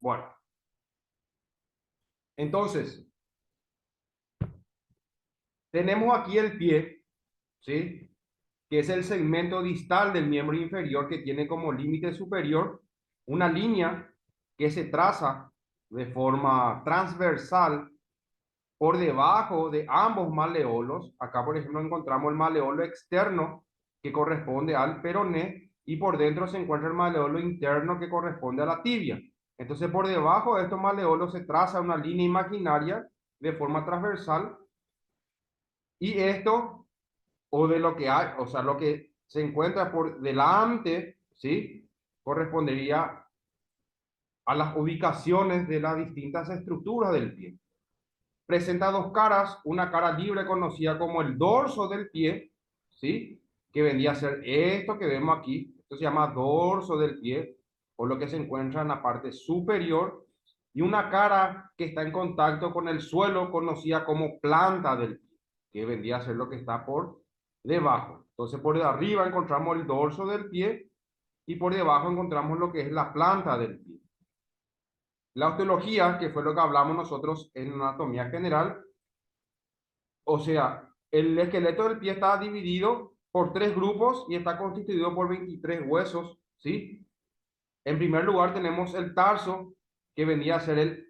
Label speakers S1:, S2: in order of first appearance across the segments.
S1: Bueno, entonces, tenemos aquí el pie, ¿sí? Que es el segmento distal del miembro inferior que tiene como límite superior una línea que se traza de forma transversal por debajo de ambos maleolos. Acá, por ejemplo, encontramos el maleolo externo que corresponde al peroné y por dentro se encuentra el maleolo interno que corresponde a la tibia. Entonces, por debajo de estos maleolos se traza una línea imaginaria de forma transversal y esto, o de lo que hay, o sea, lo que se encuentra por delante, ¿sí? Correspondería a las ubicaciones de las distintas estructuras del pie. Presenta dos caras, una cara libre conocida como el dorso del pie, ¿sí? Que vendría a ser esto que vemos aquí, esto se llama dorso del pie, o lo que se encuentra en la parte superior, y una cara que está en contacto con el suelo conocida como planta del pie, que vendría a ser lo que está por debajo. Entonces por arriba encontramos el dorso del pie y por debajo encontramos lo que es la planta del pie. La osteología, que fue lo que hablamos nosotros en anatomía general, o sea, el esqueleto del pie está dividido por tres grupos y está constituido por 23 huesos, ¿sí? En primer lugar tenemos el tarso, que vendría a ser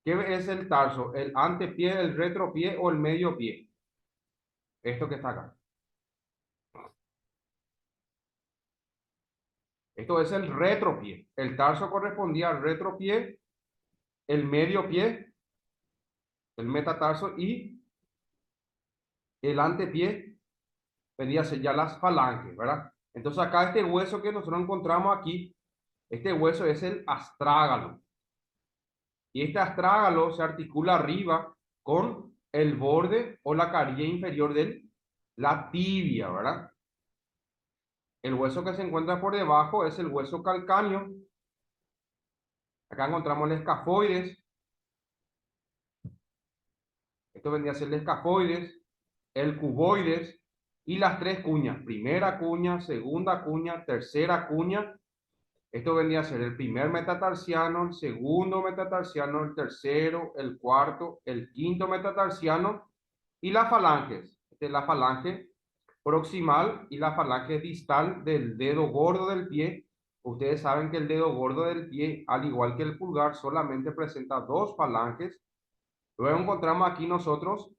S1: ¿qué es el tarso? El antepié, el retropié o el medio pie. Esto que está acá. Esto es el retropié. El tarso correspondía al retropié, el medio pie, el metatarso y el antepié vendría a ser ya las falanges, ¿verdad? Entonces acá este hueso que nosotros encontramos aquí, este hueso es el astrágalo. Y este astrágalo se articula arriba con el borde o la carilla inferior de la tibia, ¿verdad? El hueso que se encuentra por debajo es el hueso calcáneo. Acá encontramos el escafoides. Esto vendría a ser el escafoides, el cuboides y las tres cuñas. Primera cuña, segunda cuña, tercera cuña. Esto vendría a ser el primer metatarsiano, el segundo metatarsiano, el tercero, el cuarto, el quinto metatarsiano y las falanges. Esta es la falange proximal y la falange distal del dedo gordo del pie. Ustedes saben que el dedo gordo del pie, al igual que el pulgar, solamente presenta dos falanges. Luego encontramos aquí nosotros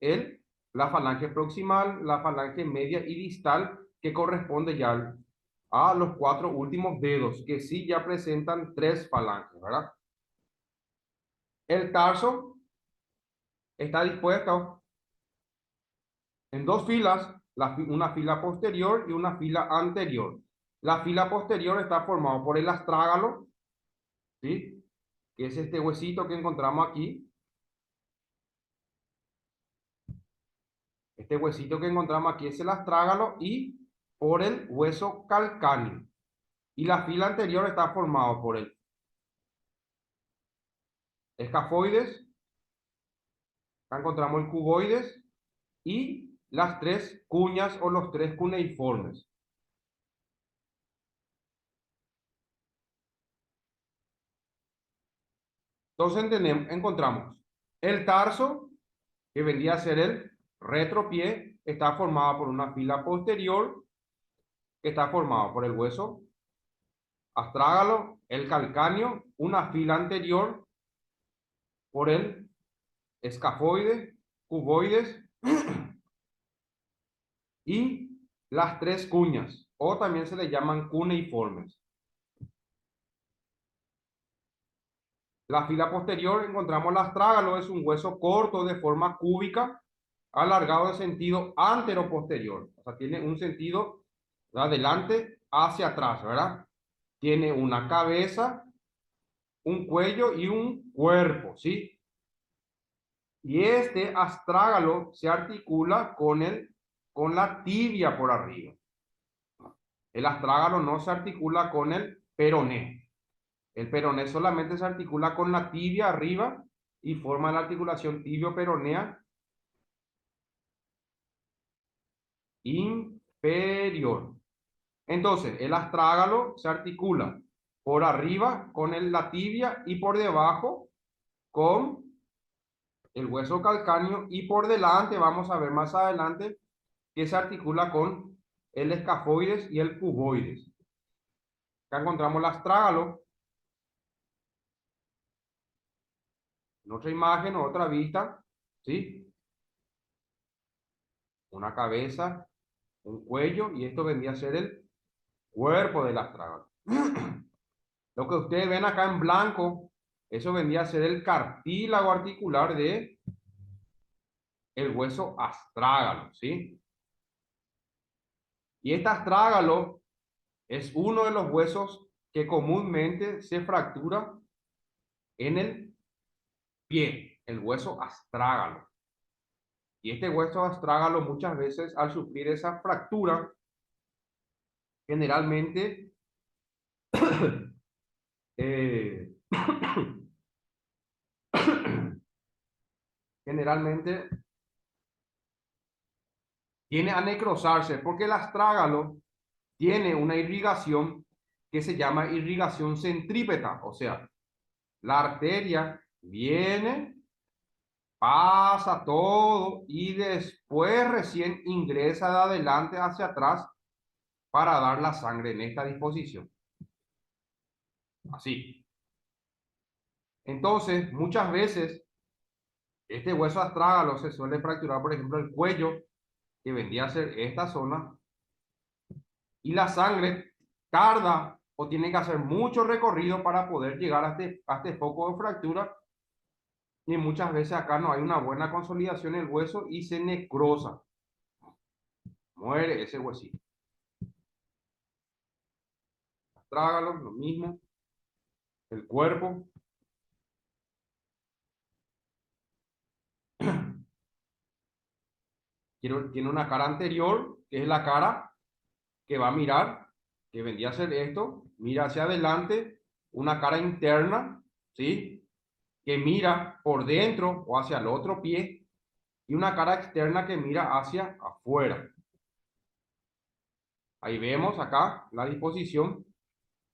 S1: la falange proximal, la falange media y distal, que corresponde ya a los cuatro últimos dedos, que sí ya presentan tres falanges, ¿verdad? El tarso está dispuesto en dos filas, una fila posterior y una fila anterior. La fila posterior está formada por el astrágalo, ¿sí? Que es este huesito que encontramos aquí. Este huesito que encontramos aquí es el astrágalo y por el hueso calcáneo. Y la fila anterior está formada por el escafoides, acá encontramos el cuboides y las tres cuñas o los tres cuneiformes. Entonces encontramos el tarso, que vendría a ser el retropié, está formado por una fila posterior, que está formado por el hueso astrágalo, el calcáneo, una fila anterior por el escafoide, cuboides y las tres cuñas, o también se le llaman cuneiformes. La fila posterior encontramos el astrágalo, es un hueso corto de forma cúbica, alargado en sentido antero-posterior. O sea, tiene un sentido de adelante hacia atrás, ¿verdad? Tiene una cabeza, un cuello y un cuerpo, ¿sí? Y este astrágalo se articula con la tibia por arriba. El astrágalo no se articula con el peroné. El peroné solamente se articula con la tibia arriba y forma la articulación tibio-peronea inferior. Entonces, el astrágalo se articula por arriba con la tibia y por debajo con el hueso calcáneo, y por delante, vamos a ver más adelante, que se articula con el escafoides y el cuboides. Acá encontramos el astrágalo. En otra imagen o otra vista, ¿sí? Una cabeza, un cuello, y esto vendría a ser el cuerpo del astrágalo. Lo que ustedes ven acá en blanco, eso vendría a ser el cartílago articular de el hueso astrágalo, ¿sí? Y este astrágalo es uno de los huesos que comúnmente se fractura en el pie, el hueso astrágalo. Y este hueso astrágalo muchas veces al sufrir esa fractura, generalmente, eh, generalmente tiene a necrosarse porque el astrágalo tiene una irrigación que se llama irrigación centrípeta, o sea, la arteria viene, pasa todo y después recién ingresa de adelante hacia atrás para dar la sangre en esta disposición. Así. Entonces, muchas veces este hueso astrágalo se suele fracturar, por ejemplo, el cuello, que vendría a ser esta zona, y la sangre tarda o tiene que hacer mucho recorrido para poder llegar a este foco de fractura, y muchas veces acá no hay una buena consolidación del hueso y se necrosa, muere ese huesito. Trágalo, lo mismo, el cuerpo. Tiene una cara anterior, que es la cara que va a mirar, que vendría a ser esto, mira hacia adelante, una cara interna, ¿sí? Que mira por dentro o hacia el otro pie, y una cara externa que mira hacia afuera. Ahí vemos acá la disposición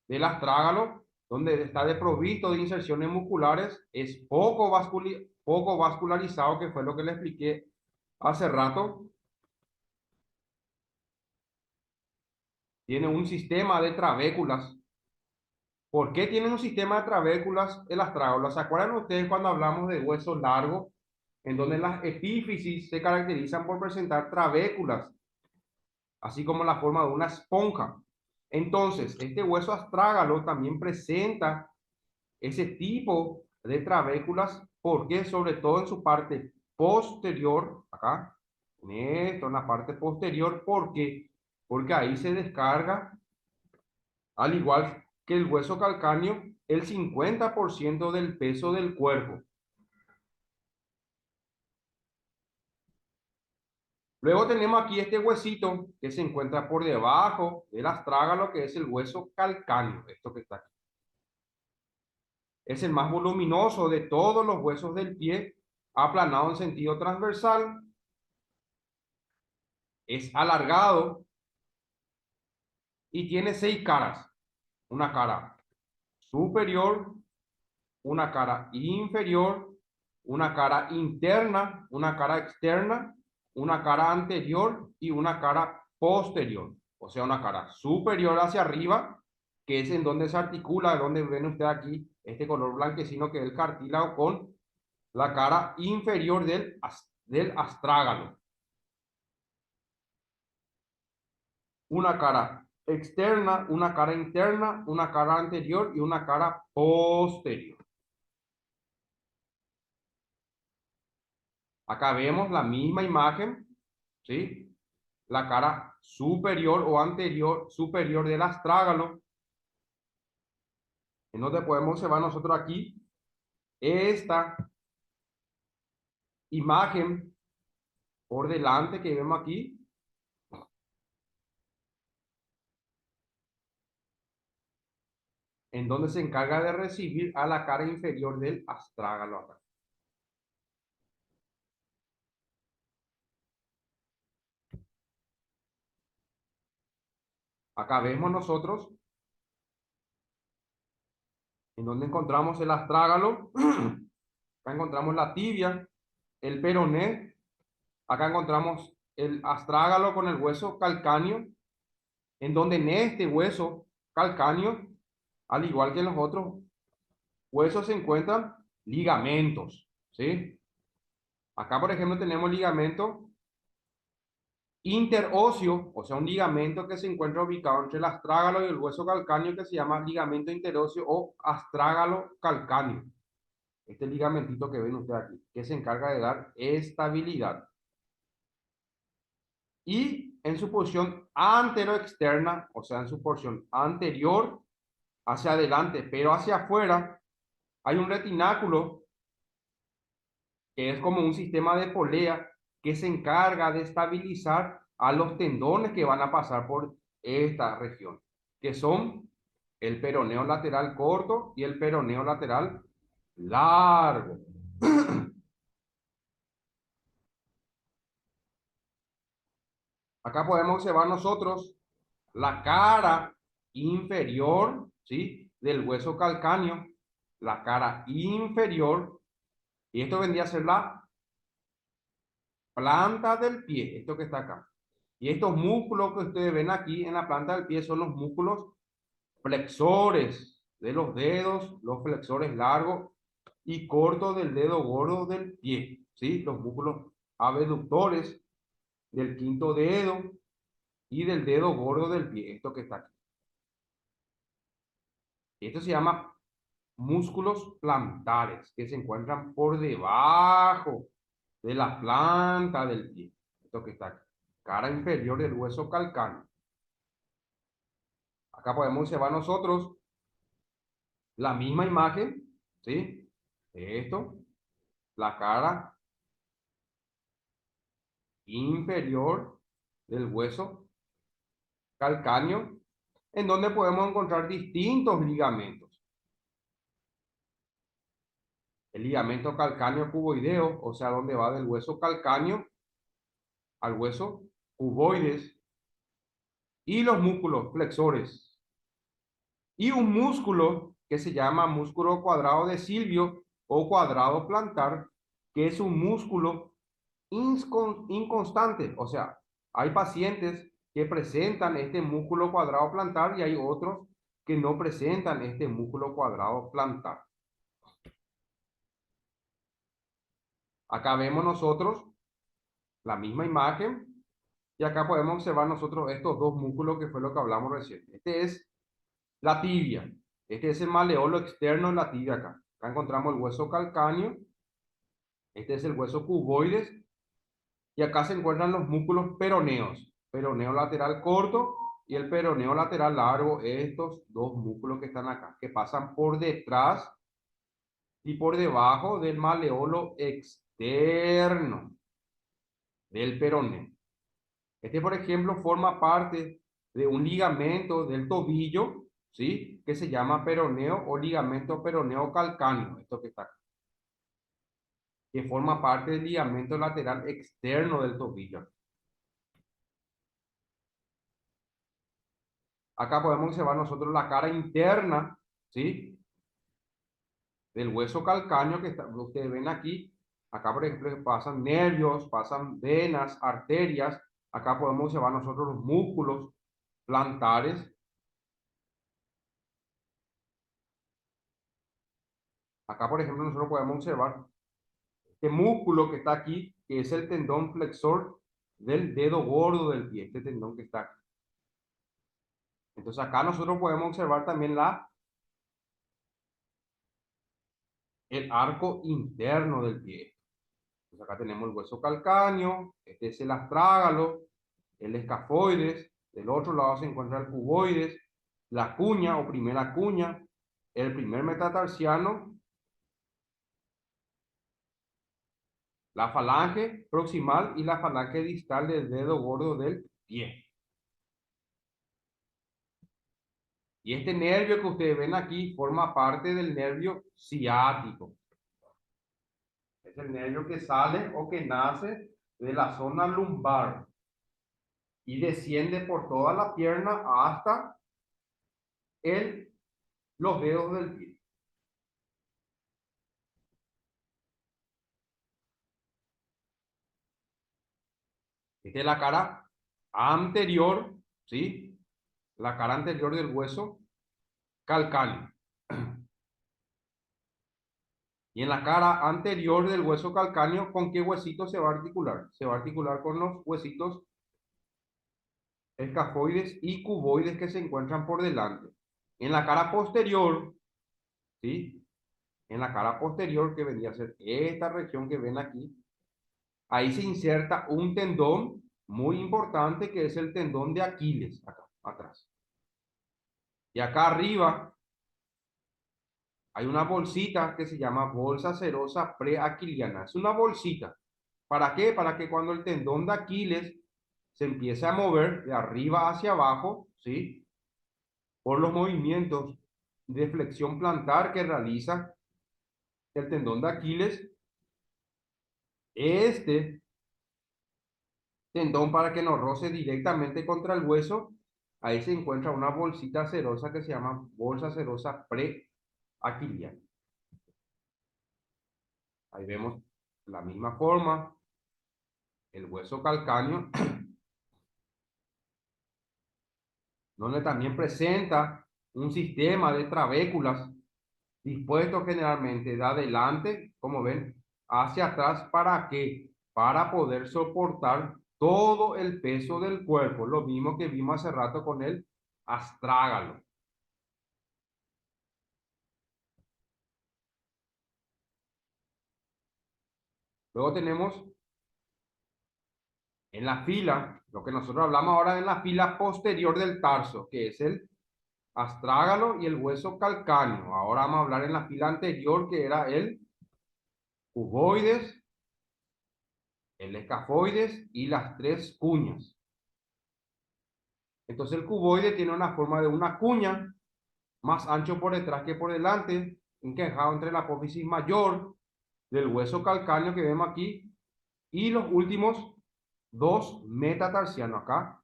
S1: del astrágalo, donde está desprovisto de inserciones musculares, es poco vascularizado, que fue lo que le expliqué hace rato. Tiene un sistema de trabéculas. ¿Por qué tiene un sistema de trabéculas el astrágalo? ¿Se acuerdan ustedes cuando hablamos de huesos largos, en donde las epífisis se caracterizan por presentar trabéculas, así como la forma de una esponja? Entonces, este hueso astrágalo también presenta ese tipo de trabéculas, porque sobre todo en su parte posterior, acá, en esto, en la parte posterior, porque ahí se descarga, al igual que el hueso calcáneo, el 50% del peso del cuerpo. Luego tenemos aquí este huesito que se encuentra por debajo del astrágalo, que es el hueso calcáneo, esto que está aquí. Es el más voluminoso de todos los huesos del pie, aplanado en sentido transversal, es alargado y tiene 6 caras. Una cara superior, una cara inferior, una cara interna, una cara externa, una cara anterior y una cara posterior. O sea, una cara superior hacia arriba, que es en donde se articula, donde ven usted aquí este color blanquecino, que es el cartílago, con la cara inferior del astrágalo. Una cara externa, una cara interna, una cara anterior y una cara posterior. Acá vemos la misma imagen, ¿sí? La cara superior o anterior, superior del astrágalo. En donde podemos observar nosotros aquí esta imagen por delante que vemos aquí, en donde se encarga de recibir a la cara inferior del astrágalo acá. Acá vemos nosotros en donde encontramos el astrágalo, acá encontramos la tibia, el peroné, acá encontramos el astrágalo con el hueso calcáneo, en donde en este hueso calcáneo, al igual que en los otros huesos, se encuentran ligamentos, ¿sí? Acá, por ejemplo, tenemos ligamento interóseo, o sea, un ligamento que se encuentra ubicado entre el astrágalo y el hueso calcáneo, que se llama ligamento interóseo o astrágalo calcáneo. Este ligamentito que ven ustedes aquí, que se encarga de dar estabilidad. Y en su posición anteroexterna, o sea, en su porción anterior hacia adelante, pero hacia afuera, hay un retináculo que es como un sistema de polea que se encarga de estabilizar a los tendones que van a pasar por esta región, que son el peroneo lateral corto y el peroneo lateral largo. Acá podemos observar nosotros la cara inferior, ¿sí? Del hueso calcáneo, la cara inferior, y esto vendría a ser la planta del pie, esto que está acá. Y estos músculos que ustedes ven aquí en la planta del pie son los músculos flexores de los dedos, los flexores largos y cortos del dedo gordo del pie, ¿sí? Los músculos abductores del quinto dedo y del dedo gordo del pie, esto que está aquí. Esto se llama músculos plantares, que se encuentran por debajo de la planta del pie, esto que está aquí. Cara inferior del hueso calcáneo. Acá podemos observar nosotros la misma imagen, ¿sí? Esto, la cara inferior del hueso calcáneo, en donde podemos encontrar distintos ligamentos. El ligamento calcáneo cuboideo, o sea, donde va del hueso calcáneo al hueso cuboides, y los músculos flexores. Y un músculo que se llama músculo cuadrado de Silvio o cuadrado plantar, que es un músculo inconstante. O sea, hay pacientes que presentan este músculo cuadrado plantar y hay otros que no presentan este músculo cuadrado plantar. Acá vemos nosotros la misma imagen y acá podemos observar nosotros estos dos músculos que fue lo que hablamos recién. Este es la tibia. Este es el maleolo externo de la tibia acá. Acá encontramos el hueso calcáneo. Este es el hueso cuboides. Y acá se encuentran los músculos peroneos. Peroneo lateral corto y el peroneo lateral largo. Estos dos músculos que están acá, que pasan por detrás y por debajo del maleolo externo del peroneo. Este, por ejemplo, forma parte de un ligamento del tobillo, ¿sí? Que se llama peroneo o ligamento peroneo calcáneo, esto que está acá, que forma parte del ligamento lateral externo del tobillo. Acá podemos observar nosotros la cara interna, ¿sí? Del hueso calcáneo que ustedes ven aquí. Acá, por ejemplo, pasan nervios, pasan venas, arterias. Acá podemos observar nosotros los músculos plantares. Acá, por ejemplo, nosotros podemos observar este músculo que está aquí, que es el tendón flexor del dedo gordo del pie, este tendón que está aquí. Entonces acá nosotros podemos observar también el arco interno del pie. Entonces acá tenemos el hueso calcáneo, este es el astrágalo, el escafoides, del otro lado se encuentra el cuboides, la cuña o primera cuña, el primer metatarsiano, la falange proximal y la falange distal del dedo gordo del pie. Y este nervio que ustedes ven aquí forma parte del nervio ciático. Es el nervio que sale o que nace de la zona lumbar y desciende por toda la pierna hasta los dedos del pie. Esta es la cara anterior, ¿sí? La cara anterior del hueso calcáneo. Y en la cara anterior del hueso calcáneo, ¿con qué huesito se va a articular? Se va a articular con los huesitos escafoides y cuboides que se encuentran por delante. En la cara posterior, ¿sí? En la cara posterior, que vendría a ser esta región que ven aquí, ahí se inserta un tendón muy importante que es el tendón de Aquiles, acá atrás. Y acá arriba hay una bolsita que se llama bolsa serosa preaquiliana. Es una bolsita. ¿Para qué? Para que cuando el tendón de Aquiles se empiece a mover de arriba hacia abajo, ¿sí? Por los movimientos de flexión plantar que realiza el tendón de Aquiles, este tendón para que no roce directamente contra el hueso, ahí se encuentra una bolsita serosa que se llama bolsa serosa preaquiliana. Ahí vemos la misma forma, el hueso calcáneo, donde también presenta un sistema de trabéculas dispuestos generalmente de adelante, como ven, hacia atrás. ¿Para qué? Para poder soportar todo el peso del cuerpo, lo mismo que vimos hace rato con el astrágalo. Luego tenemos en la fila, lo que nosotros hablamos ahora en la fila posterior del tarso, que es el astrágalo y el hueso calcáneo. Ahora vamos a hablar en la fila anterior, que era el cuboides, el escafoides y las tres cuñas. Entonces el cuboide tiene una forma de una cuña, más ancho por detrás que por delante, encajado entre la apófisis mayor del hueso calcáneo que vemos aquí y los últimos dos metatarsianos acá,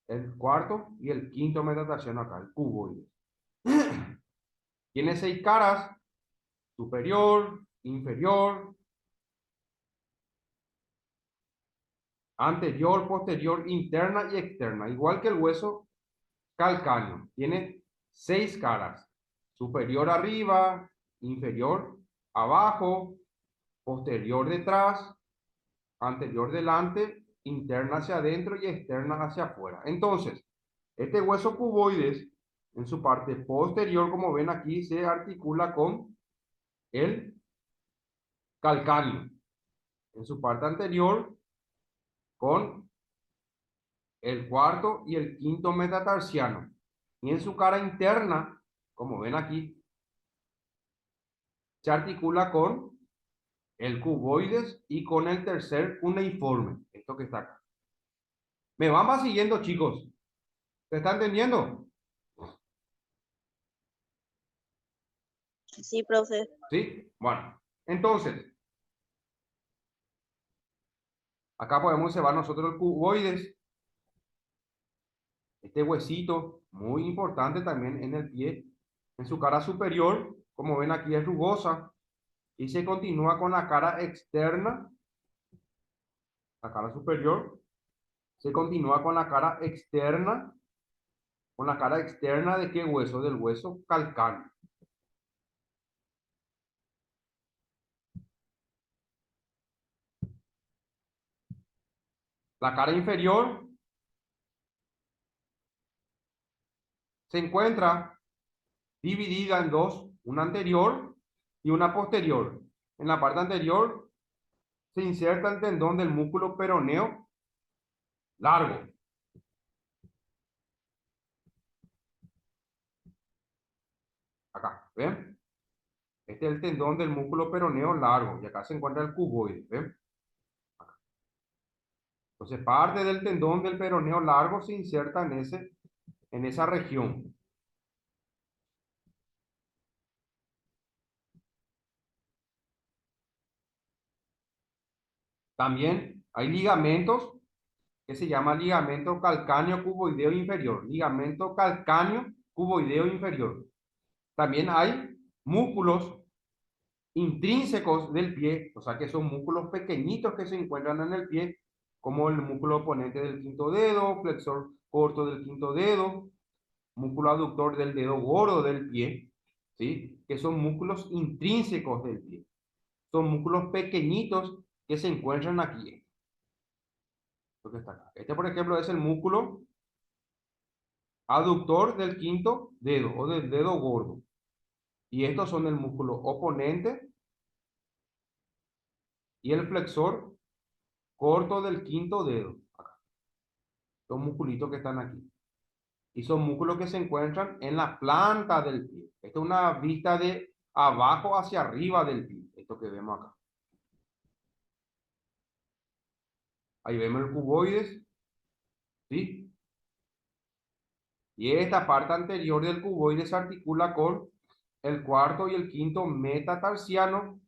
S1: el cuarto y el quinto metatarsiano acá, el cuboide. Tiene 6 caras, superior, inferior, anterior, posterior, interna y externa, igual que el hueso calcáneo. Tiene 6 caras, superior arriba, inferior abajo, posterior detrás, anterior delante, interna hacia adentro y externa hacia afuera. Entonces, este hueso cuboides en su parte posterior, como ven aquí, se articula con el calcáneo. En su parte anterior, con el cuarto y el quinto metatarsiano. Y en su cara interna, como ven aquí, se articula con el cuboides y con el tercer cuneiforme, esto que está acá. ¿Me van siguiendo, chicos? ¿Se está entendiendo?
S2: Sí, profe.
S1: ¿Sí? Bueno, entonces, acá podemos observar nosotros el cuboides, este huesito muy importante también en el pie, en su cara superior, como ven aquí es rugosa, y se continúa con la cara externa, la cara superior, se continúa con la cara externa de qué hueso, del hueso calcáneo. La cara inferior se encuentra dividida en dos, una anterior y una posterior. En la parte anterior se inserta el tendón del músculo peroneo largo. Acá, ¿ven? Este es el tendón del músculo peroneo largo y acá se encuentra el cuboide, ¿ven? Acá. Entonces parte del tendón del peroneo largo se inserta en esa región. También hay ligamentos que se llama ligamento calcáneo cuboideo inferior. Ligamento calcáneo cuboideo inferior. También hay músculos intrínsecos del pie, o sea que son músculos pequeñitos que se encuentran en el pie, como el músculo oponente del quinto dedo, flexor corto del quinto dedo, músculo aductor del dedo gordo del pie, ¿sí? Que son músculos intrínsecos del pie. Son músculos pequeñitos que se encuentran aquí. Esto que está acá. Este, por ejemplo, es el músculo aductor del quinto dedo o del dedo gordo. Y estos son el músculo oponente y el flexor corto del quinto dedo. Acá. Son musculitos que están aquí. Y son músculos que se encuentran en la planta del pie. Esta es una vista de abajo hacia arriba del pie. Esto que vemos acá. Ahí vemos el cuboides, ¿sí? Y esta parte anterior del cuboides se articula con el cuarto y el quinto metatarsiano.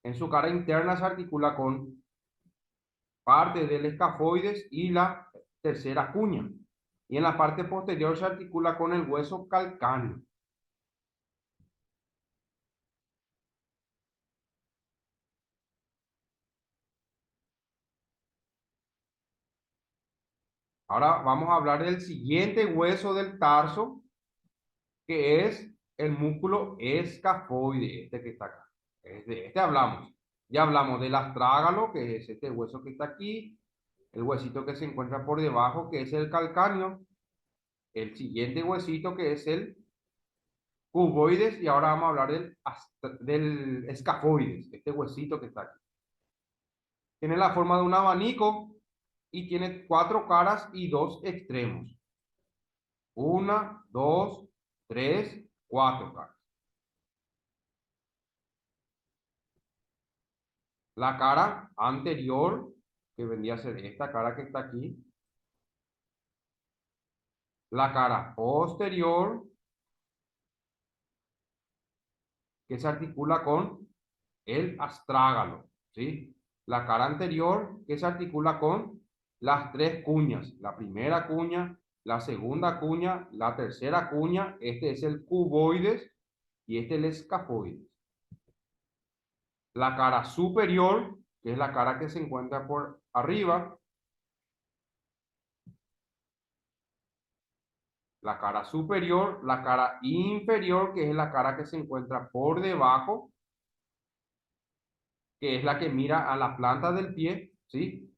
S1: En su cara interna se articula con parte del escafoides y la tercera cuña. Y en la parte posterior se articula con el hueso calcáneo. Ahora vamos a hablar del siguiente hueso del tarso, que es el músculo escafoide, este que está acá. De este hablamos. Ya hablamos del astrágalo, que es este hueso que está aquí, el huesito que se encuentra por debajo, que es el calcáneo, el siguiente huesito, que es el cuboides, y ahora vamos a hablar del escafoides, este huesito que está aquí. Tiene la forma de un abanico y tiene 4 caras y 2 extremos. Una, dos, tres, 4 caras. La cara anterior, que vendría a ser esta cara que está aquí. La cara posterior, que se articula con el astrágalo, ¿sí? La cara anterior, que se articula con las 3 cuñas. La primera cuña, la segunda cuña, la tercera cuña. Este es el cuboides y este es el escafoides. La cara superior, que es la cara que se encuentra por arriba. La cara superior, la cara inferior, que es la cara que se encuentra por debajo, que es la que mira a la planta del pie, ¿sí?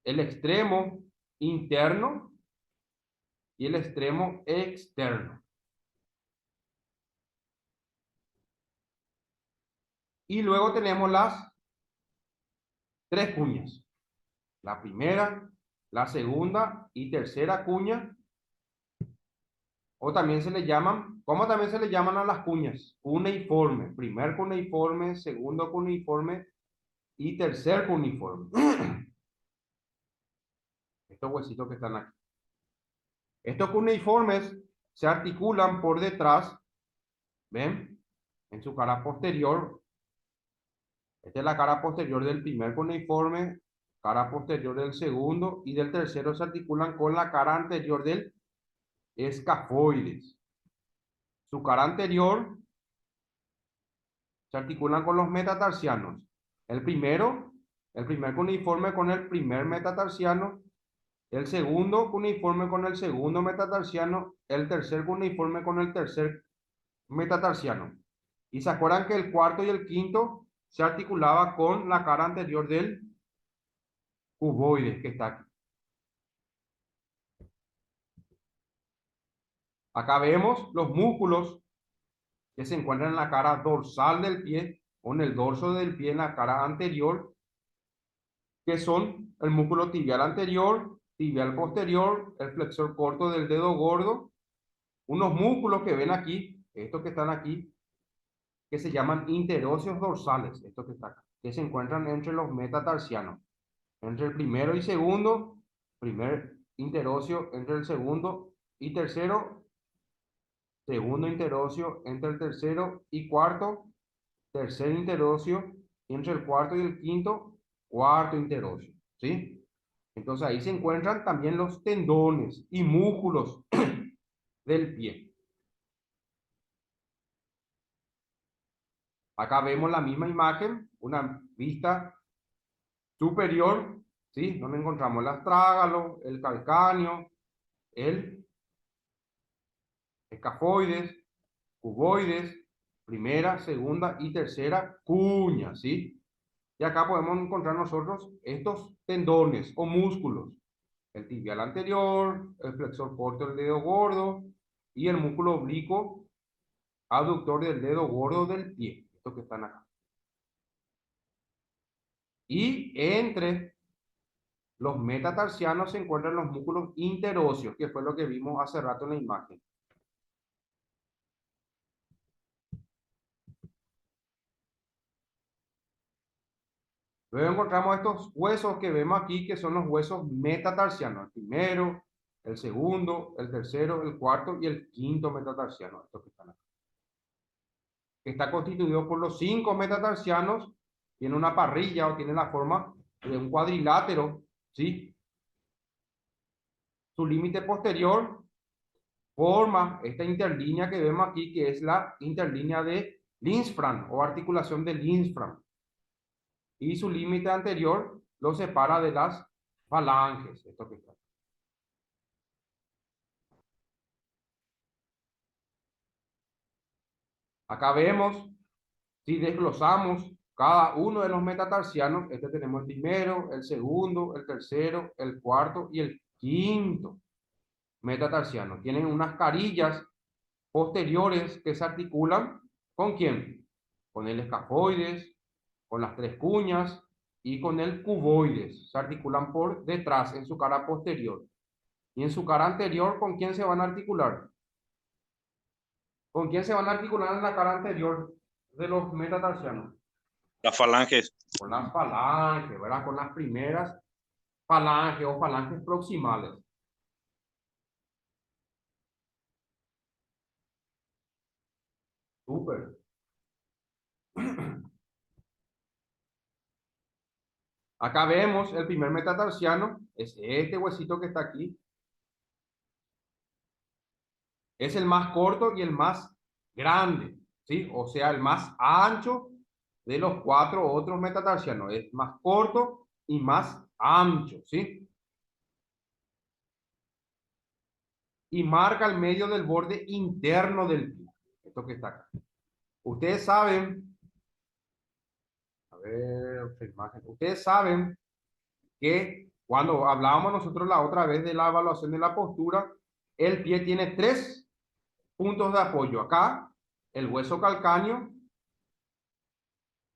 S1: El extremo interno y el extremo externo. Y luego tenemos las 3 cuñas. La primera, la segunda y tercera cuña, o también se le llaman, ¿cómo también se le llaman a las cuñas? Cuneiforme. Primer cuneiforme, segundo cuneiforme y tercer cuneiforme. Estos huesitos que están aquí. Estos cuneiformes se articulan por detrás, ¿ven? En su cara posterior. Esta es la cara posterior del primer cuneiforme, cara posterior del segundo y del tercero se articulan con la cara anterior del escafoides. Su cara anterior se articulan con los metatarsianos. El primero, el primer cuneiforme con el primer metatarsiano, el segundo cuneiforme con el segundo metatarsiano, el tercer cuneiforme con el tercer metatarsiano. Y se acuerdan que el cuarto y el quinto se articulaba con la cara anterior del cuboide que está aquí. Acá vemos los músculos que se encuentran en la cara dorsal del pie o en el dorso del pie en la cara anterior, que son el músculo tibial anterior, tibial posterior, el flexor corto del dedo gordo, unos músculos que ven aquí, estos que están aquí, que se llaman interóseos dorsales, estos que están acá, que se encuentran entre los metatarsianos, entre el primero y segundo, primer interóseo entre el segundo y tercero, segundo interóseo entre el tercero y cuarto, tercer interóseo entre el cuarto y el quinto, cuarto interóseo, ¿sí? Entonces ahí se encuentran también los tendones y músculos del pie. Acá vemos la misma imagen, una vista superior ¿sí? Donde encontramos el astrágalo, el calcáneo, el escafoides, cuboides, primera, segunda y tercera cuña, ¿sí? Y acá podemos encontrar nosotros estos tendones o músculos, el tibial anterior, el flexor corto del dedo gordo y el músculo oblicuo abductor del dedo gordo del pie, estos que están acá. Y entre los metatarsianos se encuentran los músculos interóseos, que fue lo que vimos hace rato en la imagen. Luego encontramos estos huesos que vemos aquí, que son los huesos metatarsianos. El primero, el segundo, el tercero, el cuarto y el quinto metatarsiano. Estos que están acá. Está constituido por los 5 metatarsianos. Tiene una parrilla o tiene la forma de un cuadrilátero, ¿sí? Su límite posterior forma esta interlínea que vemos aquí, que es la interlínea de Lindsfram o articulación de Lindsfram. Y su límite anterior lo separa de las falanges. Esto que está. Acá vemos, si desglosamos cada uno de los metatarsianos, este tenemos el primero, el segundo, el tercero, el cuarto y el quinto metatarsiano. Tienen unas carillas posteriores que se articulan ¿con quién? Con el escafoides, con las tres cuñas y con el cuboides. Se articulan por detrás en su cara posterior. Y en su cara anterior, ¿con quién se van a articular? ¿Con quién se van a articular en la cara anterior de los metatarsianos?
S2: Las falanges.
S1: Con las falanges, ¿verdad? Con las primeras falanges o falanges proximales. Súper. Acá vemos el primer metatarsiano, es este huesito que está aquí. Es el más corto y el más grande, ¿sí? O sea, el más ancho de los 4 otros metatarsianos. Es más corto y más ancho, ¿sí? Y marca el medio del borde interno del pie. Esto que está acá. Ustedes saben, a ver, imagen. Ustedes saben que cuando hablábamos nosotros la otra vez de la evaluación de la postura, el pie tiene 3 puntos de apoyo. Acá, el hueso calcáneo,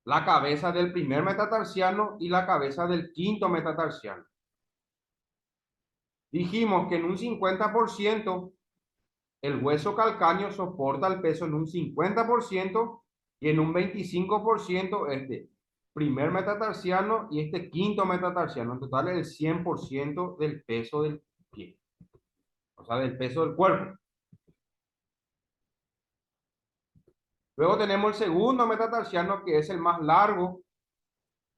S1: la cabeza del primer metatarsiano y la cabeza del quinto metatarsiano. Dijimos que en un 50% el hueso calcáneo soporta el peso en un 50% y en un 25% este primer metatarsiano y este quinto metatarsiano. En total el 100% del peso del pie, o sea, del peso del cuerpo. Luego tenemos el segundo metatarsiano, que es el más largo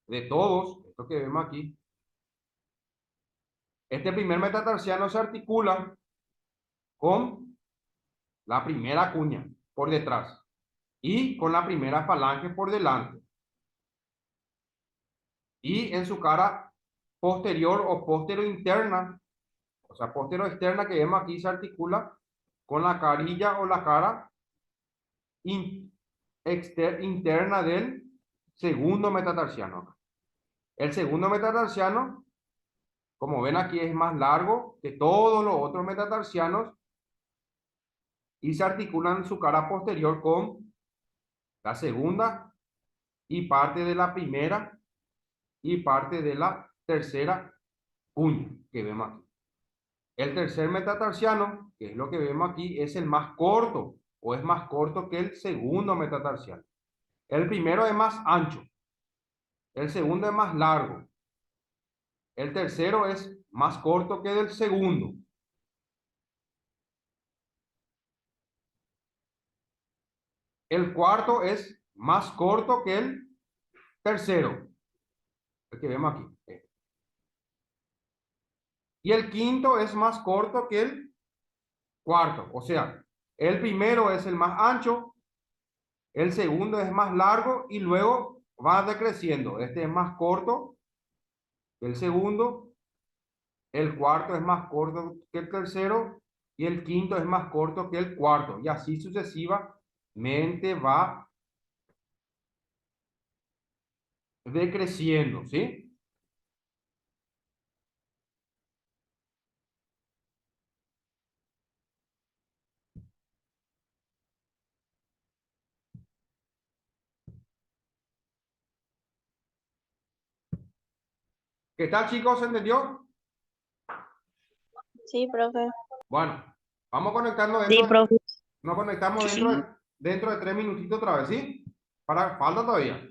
S1: de todos, esto que vemos aquí. Este primer metatarsiano se articula con la primera cuña por detrás y con la primera falange por delante. Y en su cara posterior o postero interna, o sea, postero externa que vemos aquí, se articula con la carilla o la cara interna del segundo metatarsiano. El segundo metatarsiano, como ven aquí, es más largo que todos los otros metatarsianos y se articulan en su cara posterior con la segunda y parte de la primera y parte de la tercera cuña que vemos aquí. El tercer metatarsiano, que es lo que vemos aquí, es el más corto o es más corto que el segundo metatarsiano. El primero es más ancho, el segundo es más largo, el tercero es más corto que el segundo. El cuarto es más corto que el tercero, el que vemos aquí. Y el quinto es más corto que el cuarto. O sea, el primero es el más ancho, el segundo es más largo y luego va decreciendo. Este es más corto que el segundo, el cuarto es más corto que el tercero y el quinto es más corto que el cuarto. Y así sucesivamente va decreciendo, ¿sí? ¿Qué tal, chicos? ¿Se entendió?
S2: Sí, profe.
S1: Bueno, vamos conectando
S2: Sí, profe.
S1: nos conectamos dentro de 3 minutitos otra vez, ¿sí? Falta todavía.